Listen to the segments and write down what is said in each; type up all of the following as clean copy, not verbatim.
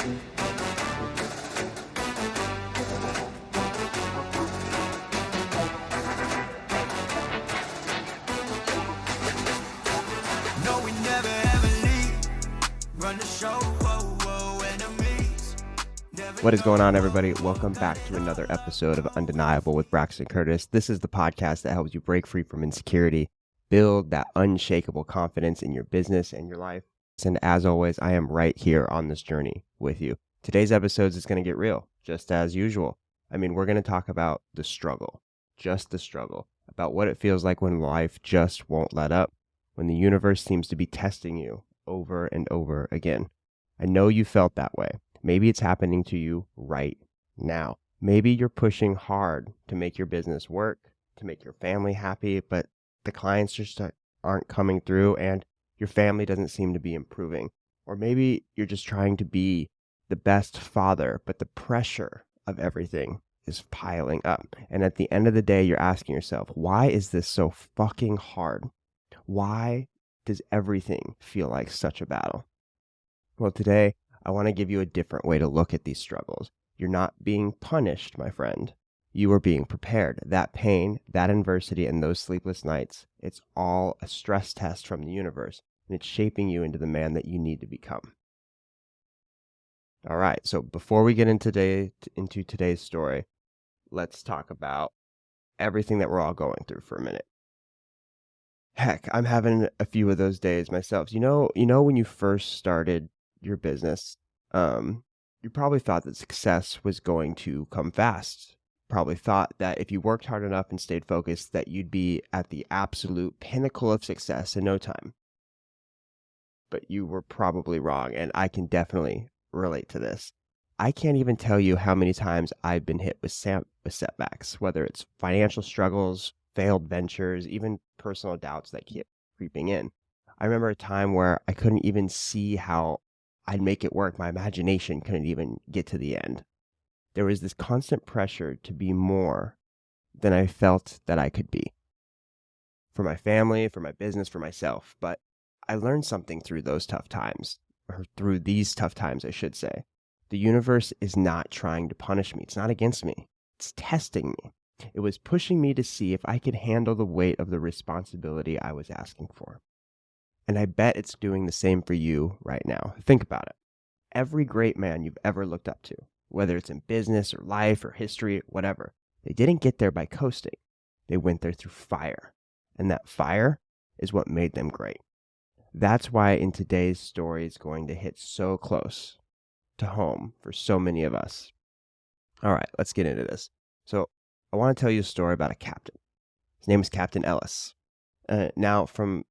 No, we never ever leave. Run the show, whoa, whoa, enemies. What is going on, everybody? Welcome back to another episode of Undeniable with Braxton Curtis. This is the podcast that helps you break free from insecurity, build that unshakable confidence in your business and your life. And as always, I am right here on this journey with you. Today's episode is going to get real, just as usual. We're going to talk about the struggle, just the struggle, about what it feels like when life just won't let up, when the universe seems to be testing you over and over again. I know you felt that way. Maybe it's happening to you right now. Maybe you're pushing hard to make your business work, to make your family happy, but the clients just aren't coming through and your family doesn't seem to be improving. Or maybe you're just trying to be the best father, but the pressure of everything is piling up. And at the end of the day, you're asking yourself, why is this so fucking hard? Why does everything feel like such a battle? Well, today, I want to give you a different way to look at these struggles. You're not being punished, my friend. You are being prepared. That pain, that adversity, and those sleepless nights, it's all a stress test from the universe, and it's shaping you into the man that you need to become. All right, so before we get into today's story, let's talk about everything that we're all going through for a minute. Heck, I'm having a few of those days myself. You know when you first started your business, you probably thought that success was going to come fast. Probably thought that if you worked hard enough and stayed focused, that you'd be at the absolute pinnacle of success in no time. But you were probably wrong, and I can definitely relate to this. I can't even tell you how many times I've been hit with setbacks, whether it's financial struggles, failed ventures, even personal doubts that keep creeping in. I remember a time where I couldn't even see how I'd make it work. My imagination couldn't even get to the end. There was this constant pressure to be more than I felt that I could be. For my family, for my business, for myself. But I learned something through those tough times, or through these tough times, I should say. The universe is not trying to punish me. It's not against me. It's testing me. It was pushing me to see if I could handle the weight of the responsibility I was asking for. And I bet it's doing the same for you right now. Think about it. Every great man you've ever looked up to, whether it's in business or life or history, whatever, they didn't get there by coasting. They went there through fire. And that fire is what made them great. That's why in today's story is going to hit so close to home for so many of us. All right, let's get into this. So I want to tell you a story about a captain. His name is Captain Elias. Now, from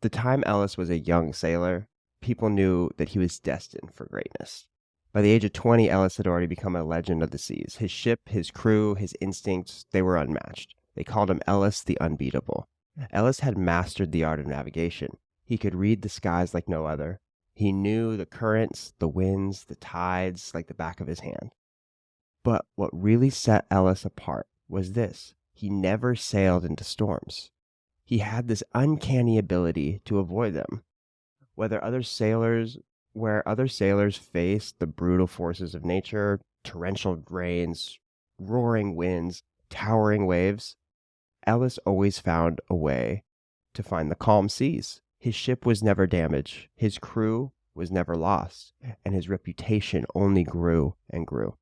the time Ellis was a young sailor, people knew that he was destined for greatness. By the age of 20, Ellis had already become a legend of the seas. His ship, his crew, his instincts, they were unmatched. They called him Ellis the Unbeatable. Ellis had mastered the art of navigation. He could read the skies like no other. He knew the currents, the winds, the tides like the back of his hand. But what really set Ellis apart was this. He never sailed into storms. He had this uncanny ability to avoid them. Where other sailors faced the brutal forces of nature, torrential rains, roaring winds, towering waves, Ellis always found a way to find the calm seas. His ship was never damaged, his crew was never lost, and his reputation only grew and grew.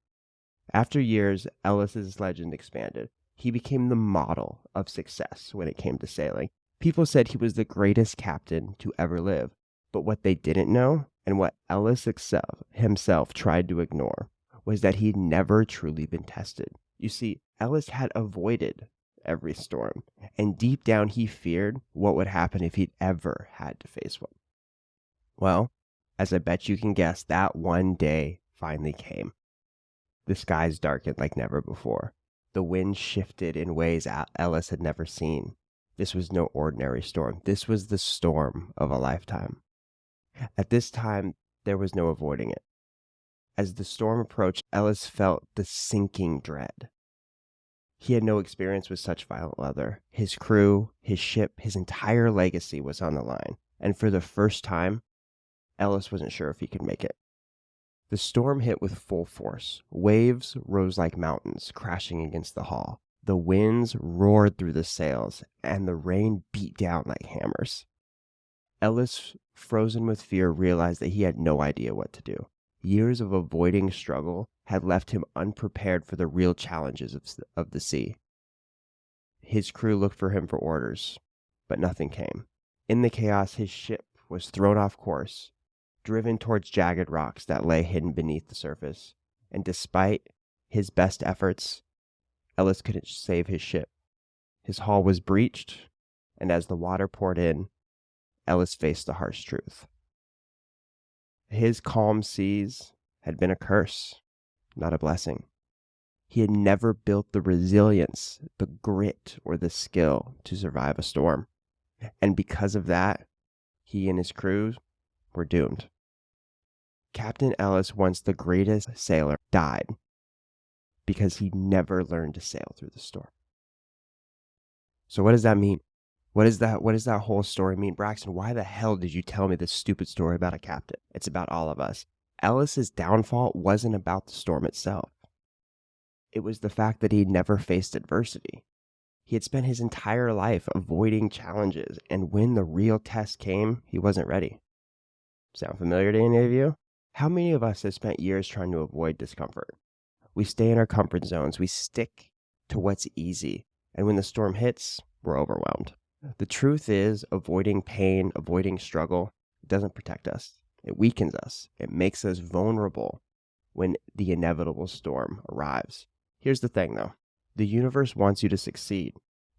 After years, Ellis's legend expanded. He became the model of success when it came to sailing. People said he was the greatest captain to ever live. But what they didn't know, and what Ellis himself tried to ignore, was that he'd never truly been tested. You see, Ellis had avoided every storm, and deep down he feared what would happen if he'd ever had to face one. Well, as I bet you can guess, that one day finally came. The skies darkened like never before. The wind shifted in ways Ellis had never seen. This was no ordinary storm. This was the storm of a lifetime. At this time, there was no avoiding it. As the storm approached, Ellis felt the sinking dread. He had no experience with such violent weather. His crew, his ship, his entire legacy was on the line. And for the first time, Ellis wasn't sure if he could make it. The storm hit with full force. Waves rose like mountains, crashing against the hull. The winds roared through the sails, and the rain beat down like hammers. Ellis, frozen with fear, realized that he had no idea what to do. Years of avoiding struggle had left him unprepared for the real challenges of the sea. His crew looked for him for orders, but nothing came. In the chaos, his ship was thrown off course, driven towards jagged rocks that lay hidden beneath the surface, and despite his best efforts, Ellis couldn't save his ship. His hull was breached, and as the water poured in, Ellis faced the harsh truth. His calm seas had been a curse, not a blessing. He had never built the resilience, the grit, or the skill to survive a storm. And because of that, he and his crew were doomed. Captain Elias, once the greatest sailor, died because he never learned to sail through the storm. So what does that mean? What does that whole story mean? Braxton, why the hell did you tell me this stupid story about a captain? It's about all of us. Ellis's downfall wasn't about the storm itself. It was the fact that he'd never faced adversity. He had spent his entire life avoiding challenges, and when the real test came, he wasn't ready. Sound familiar to any of you? How many of us have spent years trying to avoid discomfort? We stay in our comfort zones, we stick to what's easy, and when the storm hits, we're overwhelmed. The truth is, avoiding pain, avoiding struggle, doesn't protect us. It weakens us. It makes us vulnerable when the inevitable storm arrives. Here's the thing, though. The universe wants you to succeed,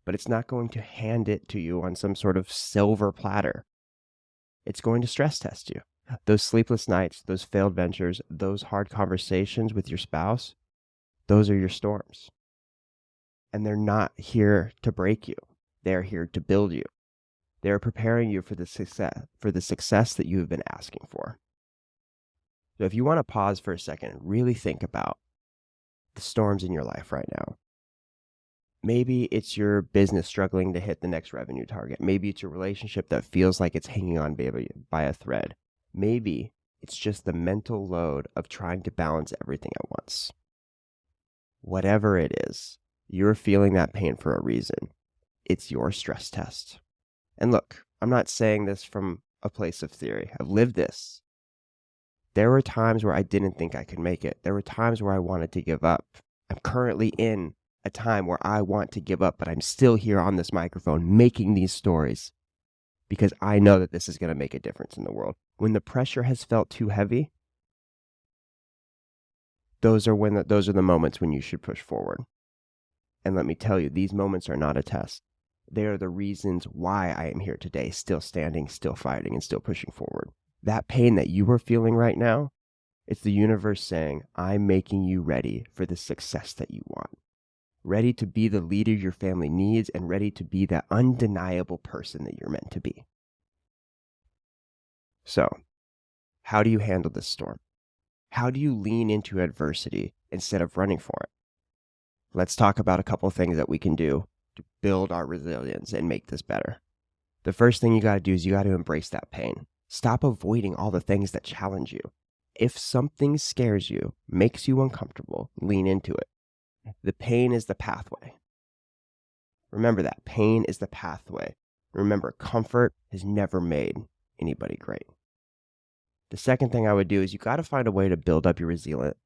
but it's not going to hand it to you on some sort of silver platter. It's going to stress test you. Those sleepless nights, those failed ventures, those hard conversations with your spouse, those are your storms. And they're not here to break you. They're here to build you. They're preparing you for the success that you have been asking for. So if you want to pause for a second and really think about the storms in your life right now. Maybe it's your business struggling to hit the next revenue target. Maybe it's your relationship that feels like it's hanging on by a thread. Maybe it's just the mental load of trying to balance everything at once. Whatever it is, you're feeling that pain for a reason. It's your stress test. And look, I'm not saying this from a place of theory. I've lived this. There were times where I didn't think I could make it. There were times where I wanted to give up. I'm currently in a time where I want to give up, but I'm still here on this microphone making these stories because I know that this is going to make a difference in the world. When the pressure has felt too heavy, those are the moments when you should push forward. And let me tell you, these moments are not a test. They are the reasons why I am here today, still standing, still fighting, and still pushing forward. That pain that you are feeling right now, it's the universe saying, I'm making you ready for the success that you want. Ready to be the leader your family needs and ready to be that undeniable person that you're meant to be. So, how do you handle this storm? How do you lean into adversity instead of running for it? Let's talk about a couple things that we can do to build our resilience and make this better. The first thing you got to do is you got to embrace that pain. Stop avoiding all the things that challenge you. If something scares you, makes you uncomfortable, lean into it. The pain is the pathway. Remember that. Pain is the pathway. Remember, comfort has never made anybody great. The second thing I would do is you got to find a way to build up your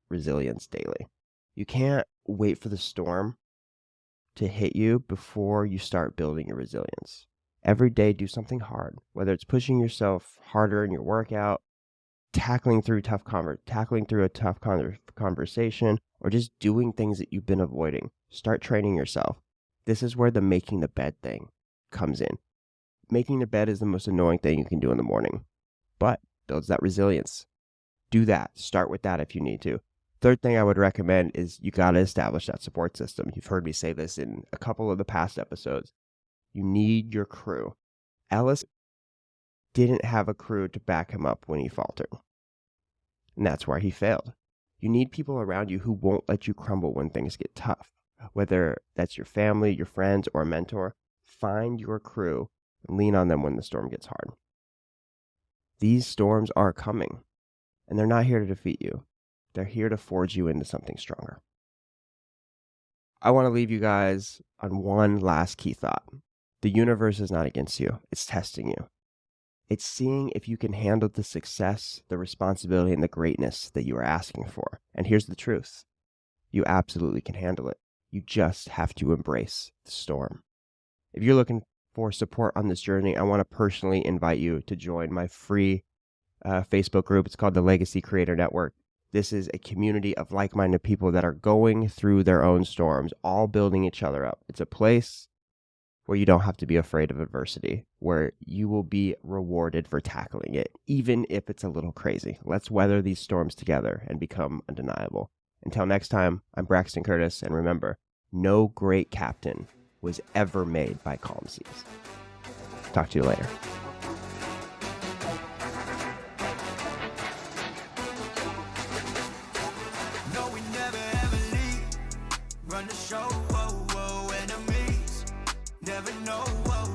resilience daily. You can't wait for the storm to hit you before you start building your resilience. Every day, do something hard, whether it's pushing yourself harder in your workout, tackling through a tough conversation, or just doing things that you've been avoiding. Start training yourself. This is where the making the bed thing comes in. Making the bed is the most annoying thing you can do in the morning, but builds that resilience. Do that. Start with that if you need to. Third thing I would recommend is you got to establish that support system. You've heard me say this in a couple of the past episodes. You need your crew. Ellis didn't have a crew to back him up when he faltered. And that's why he failed. You need people around you who won't let you crumble when things get tough. Whether that's your family, your friends, or a mentor, find your crew and lean on them when the storm gets hard. These storms are coming, and they're not here to defeat you. They're here to forge you into something stronger. I want to leave you guys on one last key thought. The universe is not against you. It's testing you. It's seeing if you can handle the success, the responsibility, and the greatness that you are asking for. And here's the truth. You absolutely can handle it. You just have to embrace the storm. If you're looking for support on this journey, I want to personally invite you to join my free Facebook group. It's called the Legacy Creator Network. This is a community of like-minded people that are going through their own storms, all building each other up. It's a place where you don't have to be afraid of adversity, where you will be rewarded for tackling it, even if it's a little crazy. Let's weather these storms together and become undeniable. Until next time, I'm Braxton Curtis, and remember, no great captain was ever made by calm seas. Talk to you later. No, we never ever leave. Run the show, whoa, whoa, enemies. Never know, whoa,